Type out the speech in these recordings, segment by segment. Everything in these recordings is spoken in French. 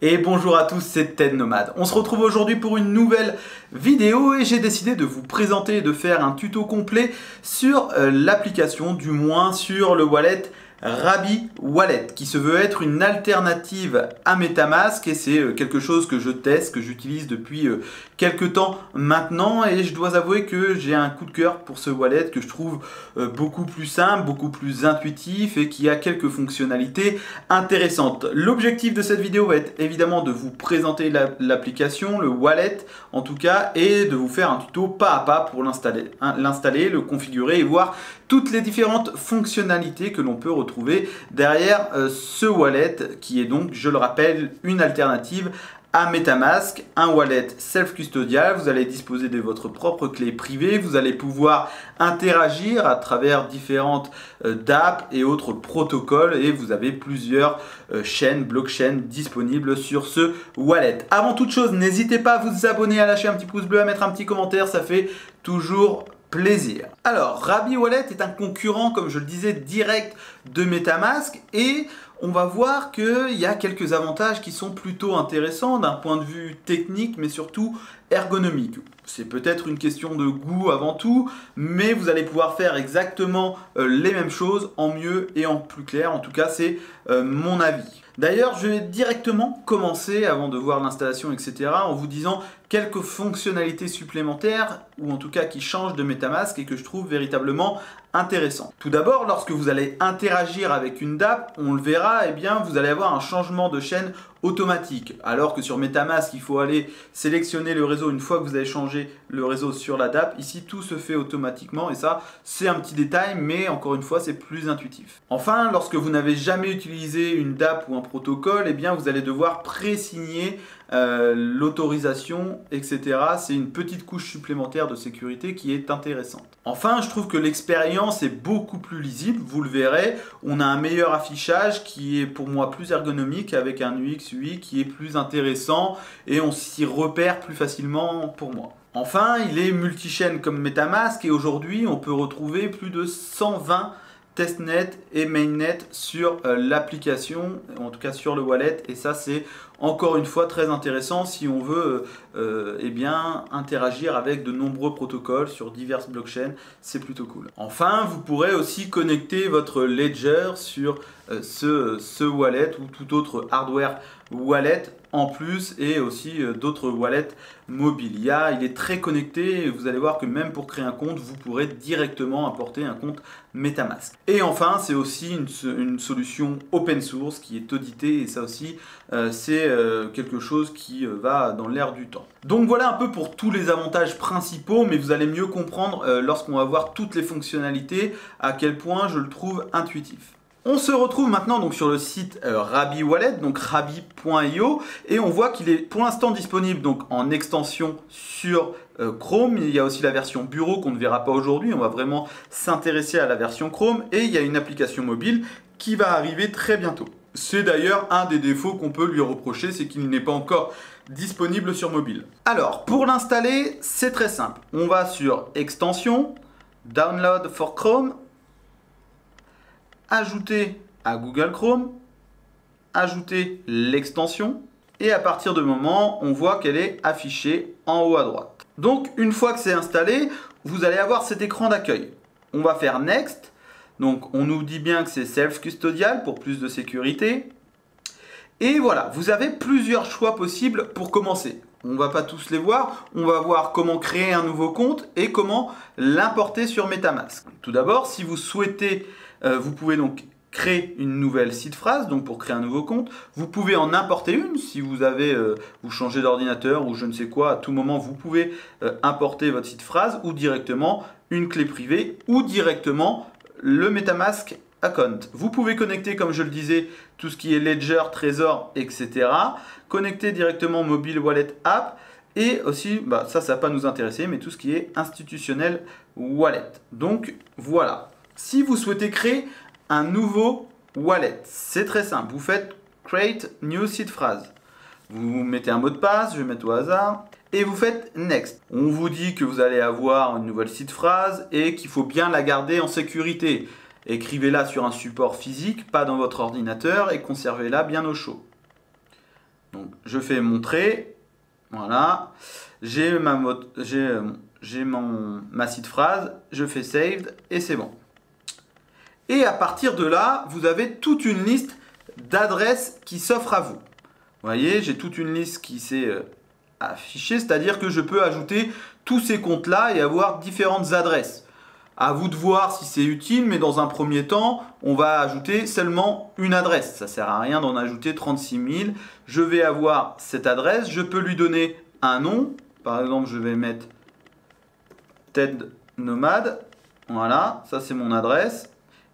Et bonjour à tous, c'est Ted Nomade. On se retrouve aujourd'hui pour une nouvelle vidéo et j'ai décidé de vous présenter et de faire un tuto complet sur l'application, du moins sur le wallet Rabby Wallet, qui se veut être une alternative à MetaMask et c'est quelque chose que je teste, que j'utilise depuis quelques temps maintenant et je dois avouer que j'ai un coup de cœur pour ce wallet que je trouve beaucoup plus simple, beaucoup plus intuitif et qui a quelques fonctionnalités intéressantes. L'objectif de cette vidéo va être évidemment de vous présenter l'application, le wallet en tout cas, et de vous faire un tuto pas à pas pour l'installer, le configurer et voir toutes les différentes fonctionnalités que l'on peut retrouver derrière ce wallet qui est donc, je le rappelle, une alternative à MetaMask, un wallet self-custodial. Vous allez disposer de votre propre clé privée, vous allez pouvoir interagir à travers différentes dApps et autres protocoles et vous avez plusieurs chaînes, blockchains disponibles sur ce wallet. Avant toute chose, n'hésitez pas à vous abonner, à lâcher un petit pouce bleu, à mettre un petit commentaire, ça fait toujours plaisir. Alors, Rabby Wallet est un concurrent, comme je le disais, direct de MetaMask et on va voir qu'il y a quelques avantages qui sont plutôt intéressants d'un point de vue technique, mais surtout ergonomique. C'est peut-être une question de goût avant tout, mais vous allez pouvoir faire exactement les mêmes choses en mieux et en plus clair. En tout cas, c'est mon avis. D'ailleurs, je vais directement commencer, avant de voir l'installation, etc., en vous disant quelques fonctionnalités supplémentaires, ou en tout cas qui changent de MetaMask et que je trouve véritablement intéressantes. Tout d'abord, lorsque vous allez interagir avec une dApp, on le verra, eh bien, vous allez avoir un changement de chaîne automatique. Alors que sur MetaMask, il faut aller sélectionner le réseau une fois que vous avez changé le réseau sur la dApp. Ici, tout se fait automatiquement et ça, c'est un petit détail, mais encore une fois, c'est plus intuitif. Enfin, lorsque vous n'avez jamais utilisé une dApp ou un protocole, eh bien, vous allez devoir pré-signer l'autorisation, etc. C'est une petite couche supplémentaire de sécurité qui est intéressante. Enfin, je trouve que l'expérience est beaucoup plus lisible, vous le verrez. On a un meilleur affichage qui est pour moi plus ergonomique avec un UX UI qui est plus intéressant et on s'y repère plus facilement pour moi. Enfin, il est multi-chaîne comme MetaMask et aujourd'hui, on peut retrouver plus de 120 testnet et mainnet sur l'application, en tout cas sur le wallet, et ça c'est encore une fois très intéressant si on veut eh bien, interagir avec de nombreux protocoles sur diverses blockchains, c'est plutôt cool. Enfin, vous pourrez aussi connecter votre ledger sur ce wallet ou tout autre hardware wallet en plus et aussi d'autres wallets mobiles. Il est très connecté et vous allez voir que même pour créer un compte, vous pourrez directement importer un compte MetaMask. Et enfin, c'est aussi une solution open source qui est auditée et ça aussi, c'est quelque chose qui va dans l'air du temps. Donc voilà un peu pour tous les avantages principaux, mais vous allez mieux comprendre lorsqu'on va voir toutes les fonctionnalités, à quel point je le trouve intuitif. On se retrouve maintenant donc sur le site Rabby Wallet, donc rabby.io, et on voit qu'il est pour l'instant disponible donc en extension sur Chrome. Il y a aussi la version bureau qu'on ne verra pas aujourd'hui, on va vraiment s'intéresser à la version Chrome, et il y a une application mobile qui va arriver très bientôt. C'est d'ailleurs un des défauts qu'on peut lui reprocher, c'est qu'il n'est pas encore disponible sur mobile. Alors, pour l'installer, c'est très simple. On va sur Extension, Download for Chrome, ajouter à Google Chrome, ajouter l'extension et à partir de moment, on voit qu'elle est affichée en haut à droite. Donc, une fois que c'est installé, vous allez avoir cet écran d'accueil. On va faire Next. Donc, on nous dit bien que c'est self-custodial pour plus de sécurité. Et voilà, vous avez plusieurs choix possibles pour commencer. On ne va pas tous les voir, on va voir comment créer un nouveau compte et comment l'importer sur MetaMask. Tout d'abord, si vous souhaitez, vous pouvez donc créer une nouvelle seed phrase, donc pour créer un nouveau compte. Vous pouvez en importer une si vous avez, vous changez d'ordinateur ou je ne sais quoi, à tout moment vous pouvez importer votre seed phrase ou directement une clé privée ou directement le MetaMask account. Vous pouvez connecter, comme je le disais, tout ce qui est Ledger, Trésor, etc. Connecter directement Mobile Wallet App et aussi, ça va pas nous intéresser, mais tout ce qui est institutionnel wallet. Donc voilà. Si vous souhaitez créer un nouveau wallet, c'est très simple. Vous faites Create New Seed Phrase. Vous mettez un mot de passe, je vais mettre au hasard. Et vous faites Next. On vous dit que vous allez avoir une nouvelle seed phrase et qu'il faut bien la garder en sécurité. Écrivez-la sur un support physique, pas dans votre ordinateur et conservez-la bien au chaud. Donc je fais montrer, voilà, j'ai ma seed phrase, je fais saved et c'est bon. Et à partir de là, vous avez toute une liste d'adresses qui s'offrent à vous. Vous voyez, j'ai toute une liste qui s'est affichée, c'est-à-dire que je peux ajouter tous ces comptes-là et avoir différentes adresses. À vous de voir si c'est utile, mais dans un premier temps, on va ajouter seulement une adresse. Ça ne sert à rien d'en ajouter 36 000. Je vais avoir cette adresse, je peux lui donner un nom. Par exemple, je vais mettre TED Nomad. Voilà, ça c'est mon adresse.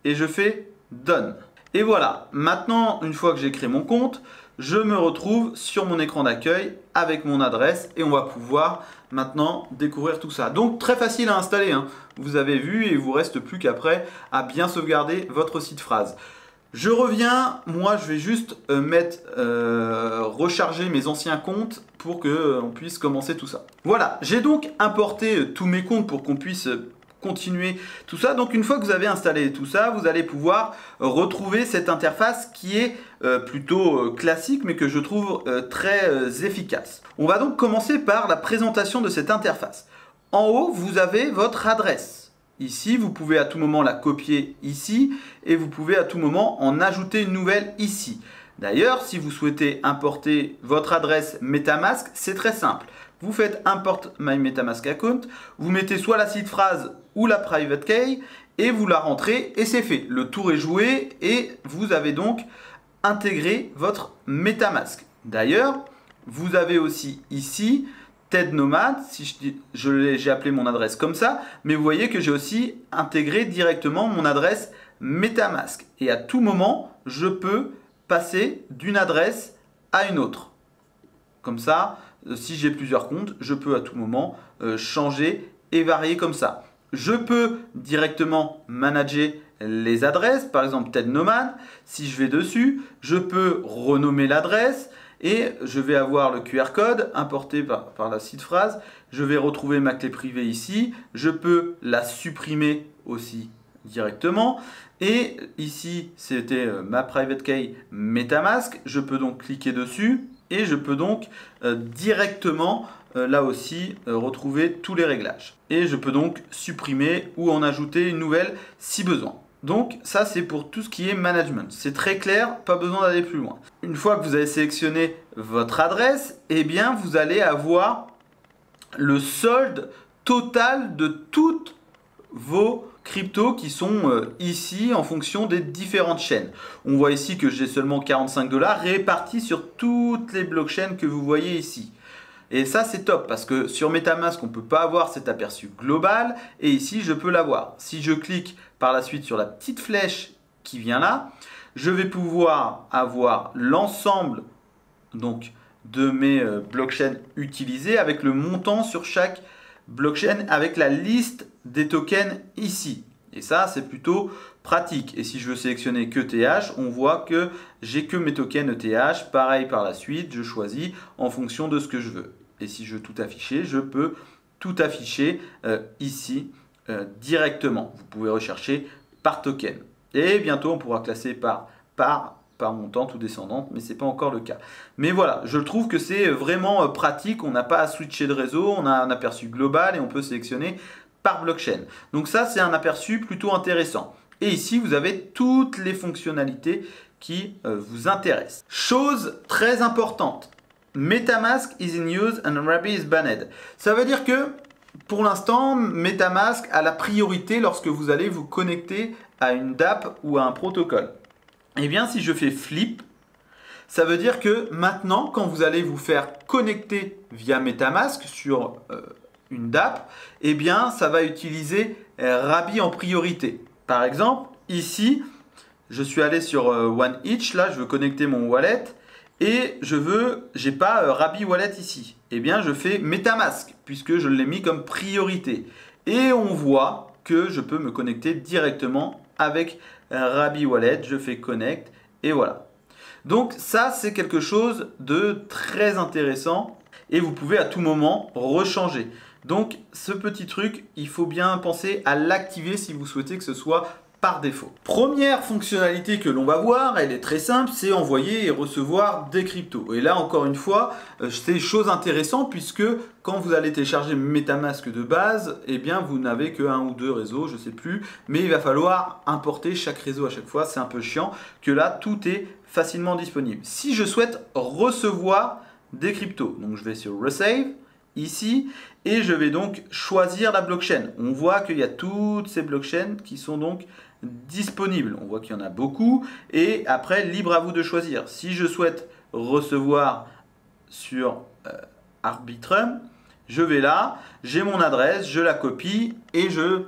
Et je fais Done. Et voilà, maintenant, une fois que j'ai créé mon compte, je me retrouve sur mon écran d'accueil avec mon adresse et on va pouvoir maintenant découvrir tout ça. Donc très facile à installer, hein. Vous avez vu et il ne vous reste plus qu'après à bien sauvegarder votre seed phrase. Je reviens, moi je vais juste recharger mes anciens comptes pour qu'on puisse commencer tout ça. Voilà, j'ai donc importé tous mes comptes pour qu'on puisse continuer tout ça. Donc une fois que vous avez installé tout ça, vous allez pouvoir retrouver cette interface qui est plutôt classique mais que je trouve très efficace. On va donc commencer par la présentation de cette interface. En haut, vous avez votre adresse. Ici, vous pouvez à tout moment la copier ici et vous pouvez à tout moment en ajouter une nouvelle ici. D'ailleurs, si vous souhaitez importer votre adresse MetaMask, c'est très simple. Vous faites Import My MetaMask Account, vous mettez soit la seed phrase ou la private key et vous la rentrez et c'est fait. Le tour est joué et vous avez donc intégré votre MetaMask. D'ailleurs, vous avez aussi ici TED Nomad, si j'ai appelé mon adresse comme ça, mais vous voyez que j'ai aussi intégré directement mon adresse MetaMask. Et à tout moment, je peux passer d'une adresse à une autre. Comme ça, si j'ai plusieurs comptes, je peux à tout moment changer et varier comme ça. Je peux directement manager les adresses, par exemple TED Nomad. Si je vais dessus, je peux renommer l'adresse et je vais avoir le QR code importé par la seed phrase. Je vais retrouver ma clé privée ici. Je peux la supprimer aussi directement. Et ici, c'était ma private key MetaMask. Je peux donc cliquer dessus et je peux donc directement là aussi retrouver tous les réglages. Et je peux donc supprimer ou en ajouter une nouvelle si besoin. Donc ça c'est pour tout ce qui est management. C'est très clair, pas besoin d'aller plus loin. Une fois que vous avez sélectionné votre adresse, eh bien vous allez avoir le solde total de toutes vos cryptos qui sont ici en fonction des différentes chaînes. On voit ici que j'ai seulement 45 $ répartis sur toutes les blockchains que vous voyez ici. Et ça c'est top parce que sur MetaMask on ne peut pas avoir cet aperçu global et ici je peux l'avoir. Si je clique par la suite sur la petite flèche qui vient là, je vais pouvoir avoir l'ensemble donc de mes blockchains utilisées avec le montant sur chaque blockchain avec la liste des tokens ici. Et ça c'est plutôt pratique. Et si je veux sélectionner que TH, on voit que j'ai que mes tokens ETH. Pareil par la suite, je choisis en fonction de ce que je veux. Et si je veux tout afficher, je peux tout afficher ici directement. Vous pouvez rechercher par token. Et bientôt, on pourra classer par montant ou descendante, mais ce n'est pas encore le cas. Mais voilà, je trouve que c'est vraiment pratique. On n'a pas à switcher de réseau, on a un aperçu global et on peut sélectionner par blockchain. Donc ça, c'est un aperçu plutôt intéressant. Et ici, vous avez toutes les fonctionnalités qui vous intéressent. Chose très importante. MetaMask is in use and Rabby is banned. Ça veut dire que pour l'instant, MetaMask a la priorité lorsque vous allez vous connecter à une dApp ou à un protocole. Eh bien, si je fais flip, ça veut dire que maintenant, quand vous allez vous faire connecter via MetaMask sur une dApp, eh bien, ça va utiliser Rabby en priorité. Par exemple, ici, je suis allé sur OneEach, là, je veux connecter mon wallet. Et j'ai pas Rabby Wallet ici. Eh bien, je fais MetaMask puisque je l'ai mis comme priorité. Et on voit que je peux me connecter directement avec Rabby Wallet. Je fais Connect et voilà. Donc ça, c'est quelque chose de très intéressant et vous pouvez à tout moment rechanger. Donc ce petit truc, il faut bien penser à l'activer si vous souhaitez que ce soit par défaut. Première fonctionnalité que l'on va voir, elle est très simple, c'est envoyer et recevoir des cryptos. Et là encore une fois, c'est chose intéressante puisque quand vous allez télécharger MetaMask de base, eh bien vous n'avez que un ou deux réseaux, je ne sais plus, mais il va falloir importer chaque réseau à chaque fois, c'est un peu chiant, que là tout est facilement disponible. Si je souhaite recevoir des cryptos, donc je vais sur Receive, ici, et je vais donc choisir la blockchain. On voit qu'il y a toutes ces blockchains qui sont donc disponibles. On voit qu'il y en a beaucoup, et après, libre à vous de choisir. Si je souhaite recevoir sur Arbitrum, je vais là, j'ai mon adresse, je la copie et je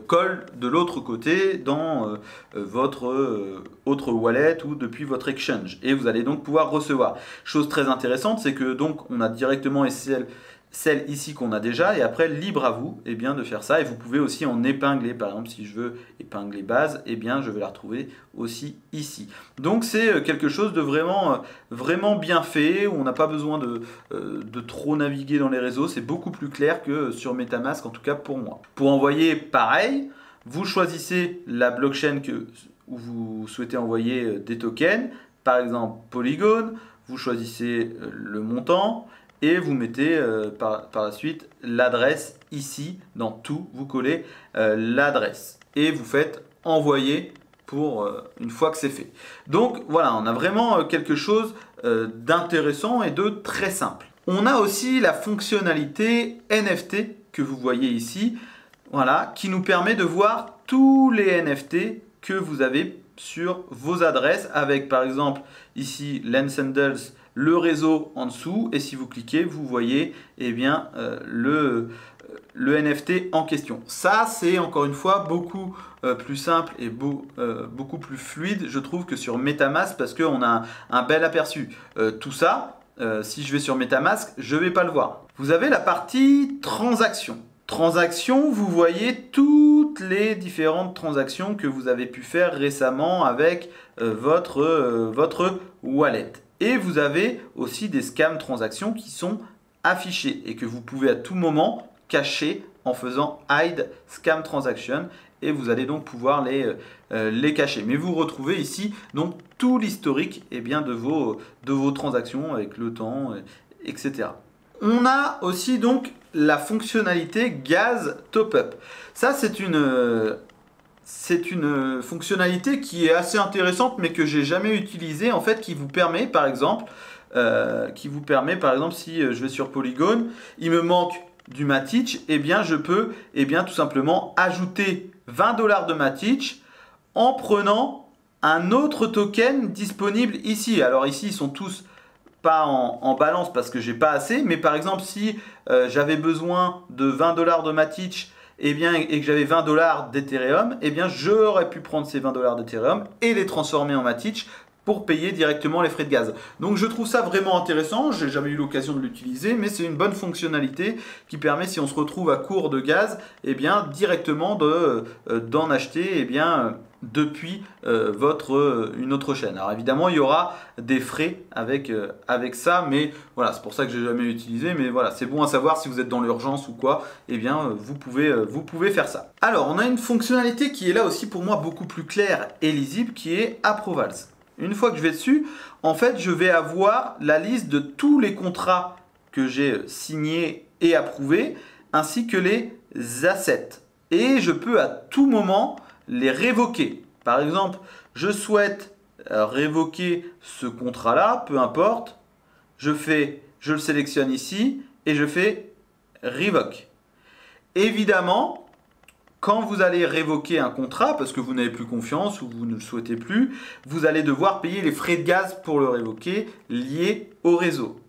colle de l'autre côté dans votre autre wallet ou depuis votre exchange. Et vous allez donc pouvoir recevoir. Chose très intéressante, c'est que donc on a directement celle ici qu'on a déjà et après libre à vous eh bien, de faire ça. Et vous pouvez aussi en épingler. Par exemple, si je veux épingler base, eh bien, je vais la retrouver aussi ici. Donc c'est quelque chose de vraiment bien fait, où on n'a pas besoin de trop naviguer dans les réseaux. C'est beaucoup plus clair que sur MetaMask, en tout cas pour moi. Pour envoyer, pareil, vous choisissez la blockchain où vous souhaitez envoyer des tokens. Par exemple, Polygon, vous choisissez le montant. Et vous mettez par la suite l'adresse ici, dans tout, vous collez l'adresse. Et vous faites envoyer pour une fois que c'est fait. Donc voilà, on a vraiment quelque chose d'intéressant et de très simple. On a aussi la fonctionnalité NFT que vous voyez ici, voilà, qui nous permet de voir tous les NFT que vous avez sur vos adresses avec par exemple ici Lensendals, le réseau en dessous, et si vous cliquez, vous voyez eh bien, le NFT en question. Ça, c'est encore une fois beaucoup plus simple et beaucoup plus fluide, je trouve, que sur MetaMask parce qu'on a un bel aperçu. Tout ça, si je vais sur MetaMask, je ne vais pas le voir. Vous avez la partie transactions. Transactions, vous voyez toutes les différentes transactions que vous avez pu faire récemment avec votre wallet. Et vous avez aussi des scam transactions qui sont affichées et que vous pouvez à tout moment cacher en faisant hide scam transaction et vous allez donc pouvoir les cacher. Mais vous retrouvez ici donc tout l'historique eh bien, de vos transactions avec le temps, etc. On a aussi donc la fonctionnalité Gas Top-up. Ça, c'est une fonctionnalité qui est assez intéressante mais que j'ai jamais utilisée en fait, qui vous permet par exemple si je vais sur Polygon, il me manque du Matic, et bien je peux tout simplement ajouter 20 $ de Matic en prenant un autre token disponible ici. Alors ici ils sont tous pas en balance parce que j'ai pas assez, mais par exemple si j'avais besoin de 20 $ de Matic et que j'avais 20 $ d'Ethereum, j'aurais pu prendre ces 20 $ d'Ethereum et les transformer en Matic pour payer directement les frais de gaz. Donc je trouve ça vraiment intéressant, j'ai jamais eu l'occasion de l'utiliser, mais c'est une bonne fonctionnalité qui permet, si on se retrouve à court de gaz, directement d'en acheter depuis une autre chaîne. Alors évidemment, il y aura des frais avec ça, mais voilà, c'est pour ça que j'ai jamais utilisé, mais voilà, c'est bon à savoir si vous êtes dans l'urgence ou quoi, vous pouvez faire ça. Alors, on a une fonctionnalité qui est là aussi pour moi beaucoup plus claire et lisible, qui est Approvals. Une fois que je vais dessus, en fait, je vais avoir la liste de tous les contrats que j'ai signés et approuvés, ainsi que les assets. Et je peux à tout moment les révoquer. Par exemple, je souhaite révoquer ce contrat-là, peu importe. Je le sélectionne ici et je fais Revoke. Évidemment, quand vous allez révoquer un contrat, parce que vous n'avez plus confiance ou vous ne le souhaitez plus, vous allez devoir payer les frais de gaz pour le révoquer liés au réseau.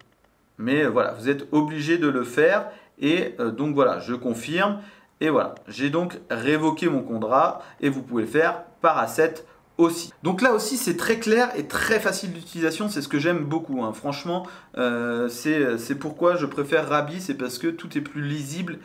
Mais voilà, vous êtes obligé de le faire et donc voilà, je confirme. Et voilà, j'ai donc révoqué mon contrat et vous pouvez le faire par asset aussi. Donc là aussi, c'est très clair et très facile d'utilisation. C'est ce que j'aime beaucoup, hein. Franchement, c'est pourquoi je préfère Rabby. C'est parce que tout est plus lisible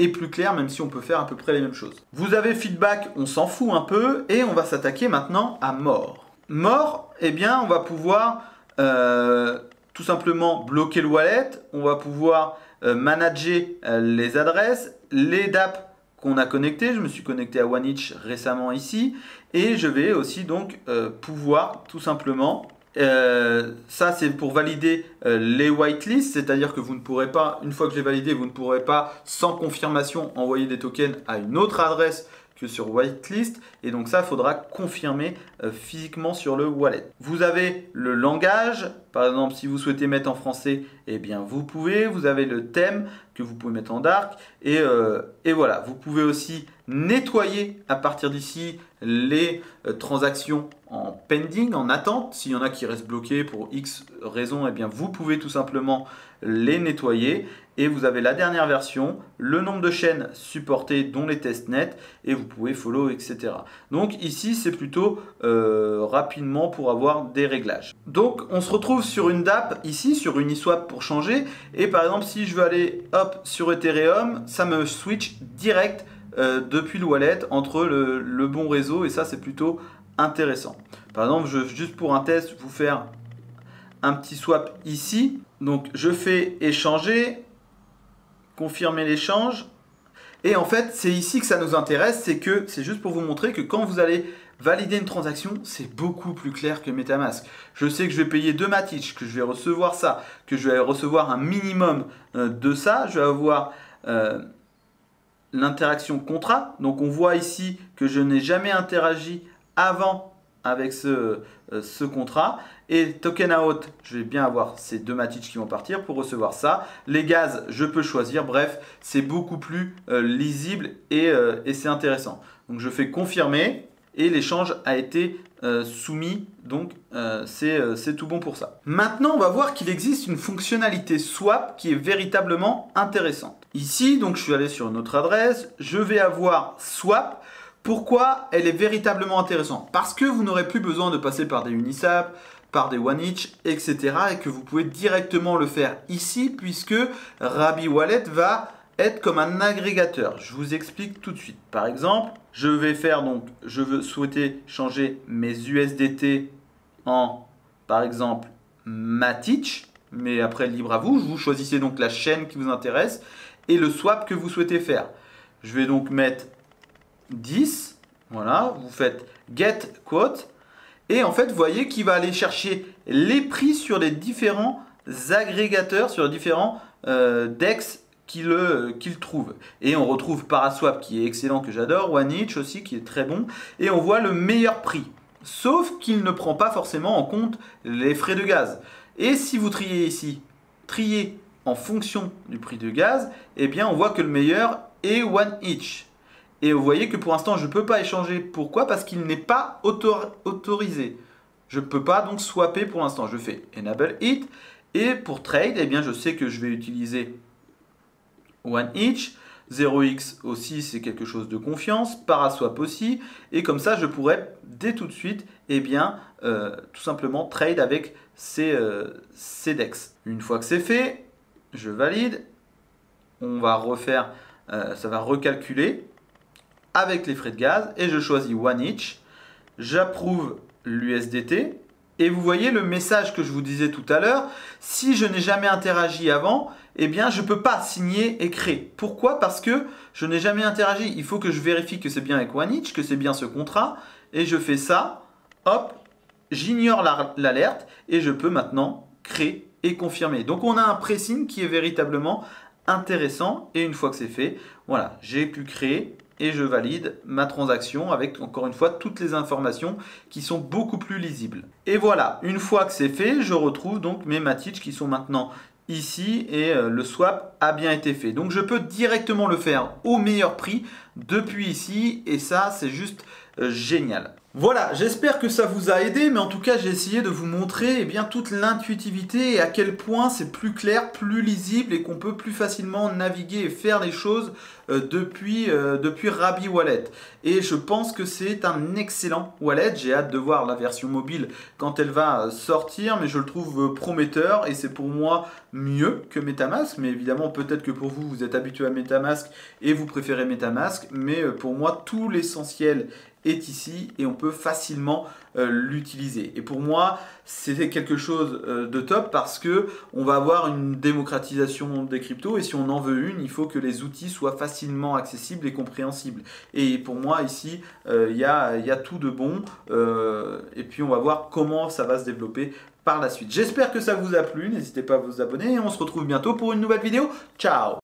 et plus clair, même si on peut faire à peu près les mêmes choses. Vous avez feedback, on s'en fout un peu. Et on va s'attaquer maintenant à More. More, on va pouvoir tout simplement bloquer le wallet. On va pouvoir manager les adresses, les DApp qu'on a connecté. Je me suis connecté à OneInch récemment ici et je vais aussi donc pouvoir tout simplement, ça c'est pour valider les whitelists, c'est-à-dire que vous ne pourrez pas, une fois que j'ai validé, vous ne pourrez pas sans confirmation envoyer des tokens à une autre adresse que sur whitelist, et donc ça, il faudra confirmer physiquement sur le wallet. Vous avez le langage, par exemple, si vous souhaitez mettre en français, eh bien vous pouvez. Vous avez le thème que vous pouvez mettre en dark, et voilà. Vous pouvez aussi nettoyer à partir d'ici les transactions en pending, en attente. S'il y en a qui restent bloqués pour X raisons, eh bien vous pouvez tout simplement les nettoyer. Et vous avez la dernière version, le nombre de chaînes supportées, dont les testnets, et vous pouvez follow, etc. Donc ici, c'est plutôt rapidement pour avoir des réglages. Donc on se retrouve sur une DApp, ici, sur Uniswap pour changer. Et par exemple, si je veux aller hop sur Ethereum, ça me switch direct depuis le wallet entre le bon réseau, et ça, c'est plutôt intéressant. Par exemple, juste pour un test, vous faire un petit swap ici. Donc je fais échanger, confirmer l'échange, et en fait c'est ici que ça nous intéresse, c'est juste pour vous montrer que quand vous allez valider une transaction, c'est beaucoup plus clair que MetaMask. Je sais que je vais payer de Matic, que je vais recevoir ça, que je vais recevoir un minimum de ça, je vais avoir l'interaction contrat. Donc on voit ici que je n'ai jamais interagi avant avec ce contrat. Et token out, je vais bien avoir ces deux Matic qui vont partir pour recevoir ça. Les gaz, je peux choisir. Bref, c'est beaucoup plus lisible et c'est intéressant. Donc je fais confirmer et l'échange a été soumis. Donc c'est tout bon pour ça. Maintenant, on va voir qu'il existe une fonctionnalité swap qui est véritablement intéressante. Ici, donc je suis allé sur une autre adresse. Je vais avoir swap. Pourquoi elle est véritablement intéressante? Parce que vous n'aurez plus besoin de passer par des Uniswap, par des OneInch, etc. et que vous pouvez directement le faire ici, puisque Rabby Wallet va être comme un agrégateur. Je vous explique tout de suite. Par exemple, je vais faire donc, je veux souhaiter changer mes USDT en, par exemple, Matic, mais après libre à vous. Vous choisissez donc la chaîne qui vous intéresse et le swap que vous souhaitez faire. Je vais donc mettre 10, voilà, vous faites get quote, et en fait vous voyez qu'il va aller chercher les prix sur les différents agrégateurs, sur les différents DEX qu'il trouve. Et on retrouve Paraswap qui est excellent, que j'adore, OneInch aussi qui est très bon, et on voit le meilleur prix, sauf qu'il ne prend pas forcément en compte les frais de gaz. Et si vous triez ici, triez en fonction du prix de gaz, eh bien on voit que le meilleur est OneInch. Et vous voyez que pour l'instant, je ne peux pas échanger. Pourquoi? Parce qu'il n'est pas autorisé. Je ne peux pas donc swapper pour l'instant. Je fais Enable It. Et pour trade, eh bien, je sais que je vais utiliser OneInch. 0x aussi, c'est quelque chose de confiance. Paraswap aussi. Et comme ça, je pourrais dès tout de suite, eh bien, tout simplement trade avec ces DEX. Une fois que c'est fait, je valide. On va refaire, ça va recalculer avec les frais de gaz, et je choisis OneInch, j'approuve l'USDT, et vous voyez le message que je vous disais tout à l'heure, si je n'ai jamais interagi avant, eh bien je ne peux pas signer et créer. Pourquoi? Parce que je n'ai jamais interagi, il faut que je vérifie que c'est bien avec OneInch, que c'est bien ce contrat, et je fais ça, hop, j'ignore l'alerte, et je peux maintenant créer et confirmer. Donc on a un pressing qui est véritablement intéressant, et une fois que c'est fait, voilà, j'ai pu créer et je valide ma transaction avec, encore une fois, toutes les informations qui sont beaucoup plus lisibles. Et voilà, une fois que c'est fait, je retrouve donc mes Matic qui sont maintenant ici, et le swap a bien été fait. Donc je peux directement le faire au meilleur prix depuis ici, et ça c'est juste génial. Voilà, j'espère que ça vous a aidé, mais en tout cas j'ai essayé de vous montrer bien toute l'intuitivité et à quel point c'est plus clair, plus lisible, et qu'on peut plus facilement naviguer et faire les choses depuis Rabby Wallet. Et je pense que c'est un excellent wallet. J'ai hâte de voir la version mobile quand elle va sortir, mais je le trouve prometteur, et c'est pour moi mieux que MetaMask. Mais évidemment, peut-être que pour vous, vous êtes habitué à MetaMask et vous préférez MetaMask, mais pour moi, tout l'essentiel est ici et on peut facilement l'utiliser. Et pour moi, c'est quelque chose de top parce que on va avoir une démocratisation des cryptos et si on en veut une, il faut que les outils soient facilement accessibles et compréhensibles. Et pour moi, ici, il y a tout de bon. Et puis, on va voir comment ça va se développer par la suite. J'espère que ça vous a plu. N'hésitez pas à vous abonner et on se retrouve bientôt pour une nouvelle vidéo. Ciao!